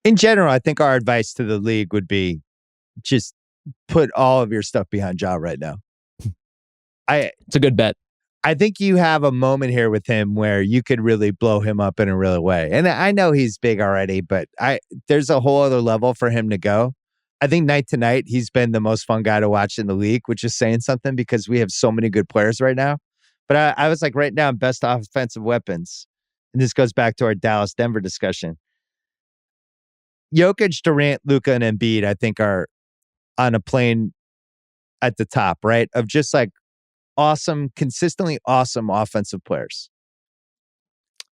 In general, I think our advice to the league would be just put all of your stuff behind Ja right now. It's a good bet. I think you have a moment here with him where you could really blow him up in a real way. And I know he's big already, but there's a whole other level for him to go. I think night to night, he's been the most fun guy to watch in the league, which is saying something because we have so many good players right now. But I was like, right now, best offensive weapons. And this goes back to our Dallas-Denver discussion. Jokic, Durant, Luka, and Embiid, I think, are on a plane at the top, right? Of just like awesome, consistently awesome offensive players.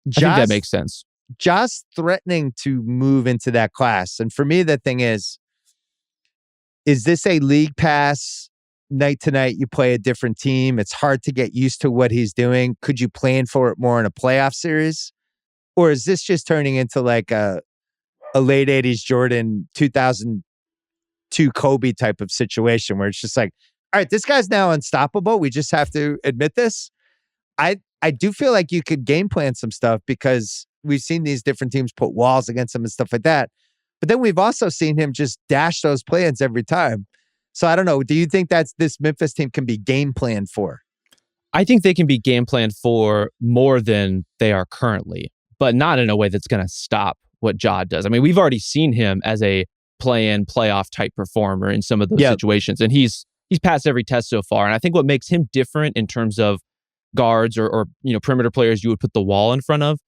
I think that makes sense. Just threatening to move into that class. And for me, the thing is this a league pass night to night? You play a different team. It's hard to get used to what he's doing. Could you plan for it more in a playoff series? Or is this just turning into like a late 80s Jordan, 2002 Kobe type of situation where it's just like, all right, this guy's now unstoppable. We just have to admit this. I do feel like you could game plan some stuff because we've seen these different teams put walls against him and stuff like that. But then we've also seen him just dash those plans every time. So I don't know. Do you think this Memphis team can be game planned for? I think they can be game planned for more than they are currently, but not in a way that's going to stop what Ja does. I mean, we've already seen him as a play-in, playoff type performer in some of those situations, and he's passed every test so far. And I think what makes him different in terms of guards or perimeter players you would put the wall in front of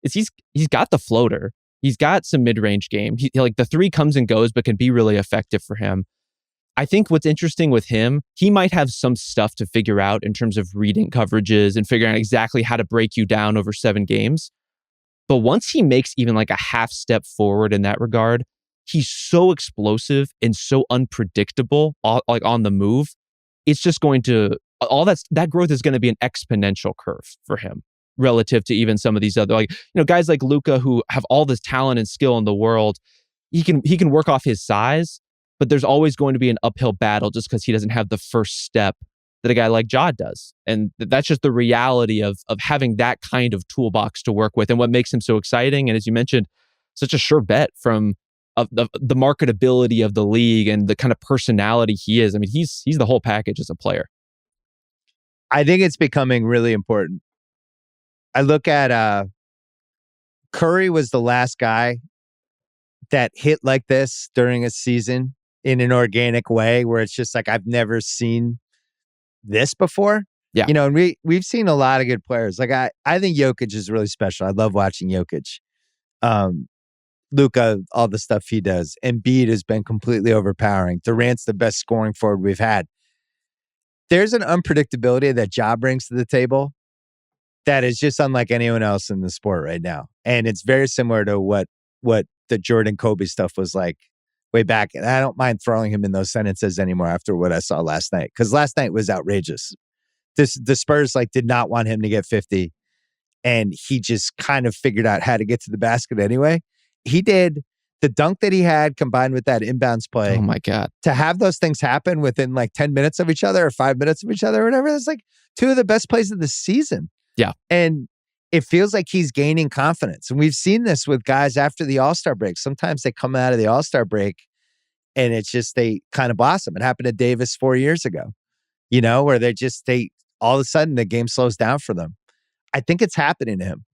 is he's got the floater. He's got some mid-range game. He like the three comes and goes, but can be really effective for him. I think what's interesting with him, he might have some stuff to figure out in terms of reading coverages and figuring out exactly how to break you down over 7 games. But once he makes even like a half step forward in that regard, he's so explosive and so unpredictable, like on the move. It's just going to, that growth is going to be an exponential curve for him relative to even some of these other, guys like Luka who have all this talent and skill in the world. He can work off his size, but there's always going to be an uphill battle just because he doesn't have the first step that a guy like Ja does. And that's just the reality of having that kind of toolbox to work with and what makes him so exciting. And as you mentioned, such a sure bet from the marketability of the league and the kind of personality he is. I mean, he's the whole package as a player. I think it's becoming really important. I look at Curry was the last guy that hit like this during a season in an organic way where it's just like, I've never seen this before. Yeah. And we've seen a lot of good players. Like I think Jokic is really special. I love watching Jokic. Luka, all the stuff he does. Embiid has been completely overpowering. Durant's the best scoring forward we've had. There's an unpredictability that Ja brings to the table that is just unlike anyone else in the sport right now. And it's very similar to what the Jordan Kobe stuff was like way back. And I don't mind throwing him in those sentences anymore after what I saw last night, because last night was outrageous. The Spurs did not want him to get 50, and he just kind of figured out how to get to the basket anyway. He did. The dunk that he had combined with that inbounds play. Oh my God. To have those things happen within 10 minutes of each other or 5 minutes of each other or whatever, that's like 2 of the best plays of the season. Yeah. And it feels like he's gaining confidence. And we've seen this with guys after the All-Star break. Sometimes they come out of the All-Star break and it's just they kind of blossom. It happened to Davis 4 years ago, where they all of a sudden the game slows down for them. I think it's happening to him.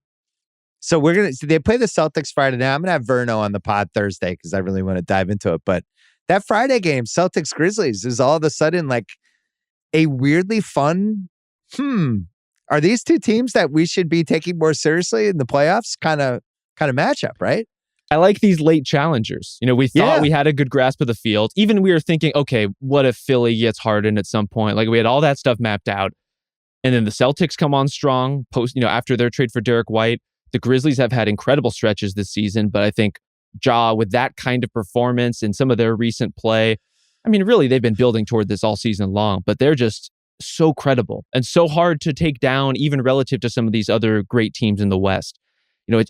So they play the Celtics Friday night. I'm going to have Verno on the pod Thursday because I really want to dive into it. But that Friday game, Celtics Grizzlies, is all of a sudden like a weirdly fun, are these two teams that we should be taking more seriously in the playoffs kind of matchup, right? I like these late challengers. We thought we had a good grasp of the field. Even we were thinking, okay, what if Philly gets Harden at some point? Like we had all that stuff mapped out. And then the Celtics come on strong after their trade for Derek White. The Grizzlies have had incredible stretches this season, but I think Ja, with that kind of performance and some of their recent play, I mean, really, they've been building toward this all season long, but they're just so credible and so hard to take down, even relative to some of these other great teams in the West. I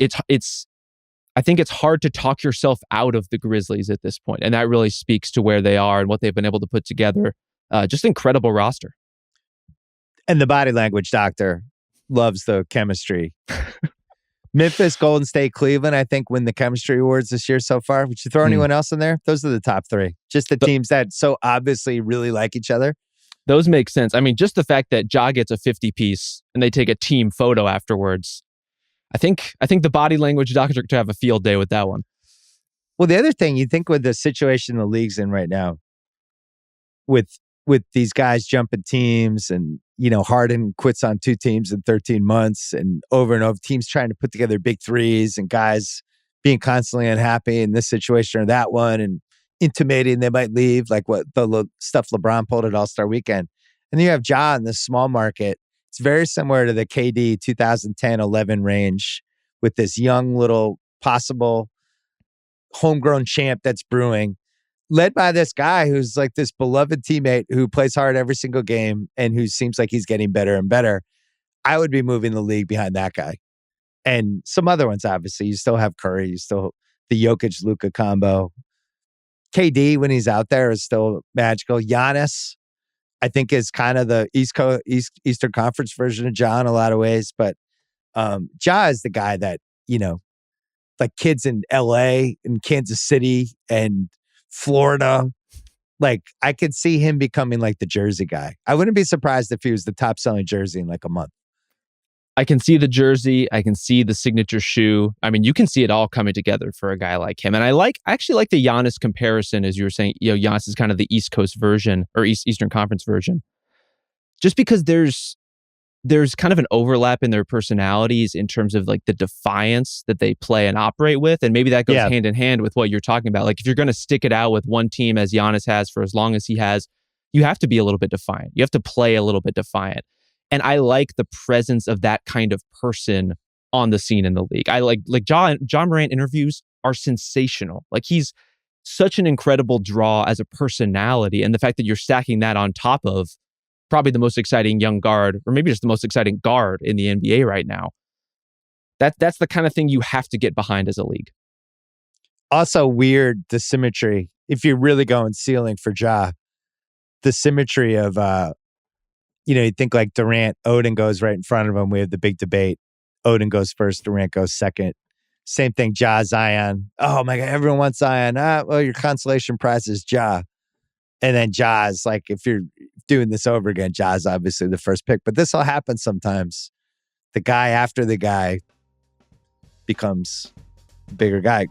think it's hard to talk yourself out of the Grizzlies at this point, and that really speaks to where they are and what they've been able to put together. Just incredible roster. And the body language doctor loves the chemistry. Memphis, Golden State, Cleveland, I think win the chemistry awards this year so far. Would you throw anyone else in there? Those are the top three. Just the teams that so obviously really like each other. Those make sense. I mean, just the fact that Ja gets a 50-piece and they take a team photo afterwards. I think the body language doctor could have a field day with that one. Well, the other thing, you think with the situation the league's in right now, with these guys jumping teams and, Harden quits on 2 teams in 13 months and over, teams trying to put together big threes and guys being constantly unhappy in this situation or that one and intimating they might leave, like what the stuff LeBron pulled at All-Star Weekend. And then you have Ja in this small market. It's very similar to the KD 2010-11 range with this young little possible homegrown champ that's brewing, led by this guy who's like this beloved teammate who plays hard every single game and who seems like he's getting better and better. I would be moving the league behind that guy. And some other ones, obviously. You still have Curry. You still the Jokic-Luka combo. KD, when he's out there, is still magical. Giannis, I think, is kind of the Eastern Conference version of Ja in a lot of ways. But Ja is the guy that, like kids in LA and Kansas City and Florida, like I could see him becoming like the jersey guy. I wouldn't be surprised if he was the top selling jersey in like a month. I can see the jersey. I can see the signature shoe. I mean, you can see it all coming together for a guy like him. And I actually like the Giannis comparison, as you were saying. Giannis is kind of the East Coast version or Eastern Conference version, just because there's kind of an overlap in their personalities in terms of like the defiance that they play and operate with. And maybe that goes hand in hand with what you're talking about. Like if you're going to stick it out with one team as Giannis has for as long as he has, you have to be a little bit defiant. You have to play a little bit defiant. And I like the presence of that kind of person on the scene in the league. I like Ja Morant interviews are sensational. Like he's such an incredible draw as a personality. And the fact that you're stacking that on top of probably the most exciting young guard, or maybe just the most exciting guard in the NBA right now. That's the kind of thing you have to get behind as a league. Also weird, the symmetry. If you're really going ceiling for Ja, the symmetry of, you think like Durant, Odin goes right in front of him. We have the big debate. Odin goes first, Durant goes second. Same thing, Ja, Zion. Oh my God, everyone wants Zion. Well, your consolation prize is Ja. And then Ja's like, if you're doing this over again, Ja's obviously the first pick. But this will happen sometimes. The guy after the guy becomes a bigger guy.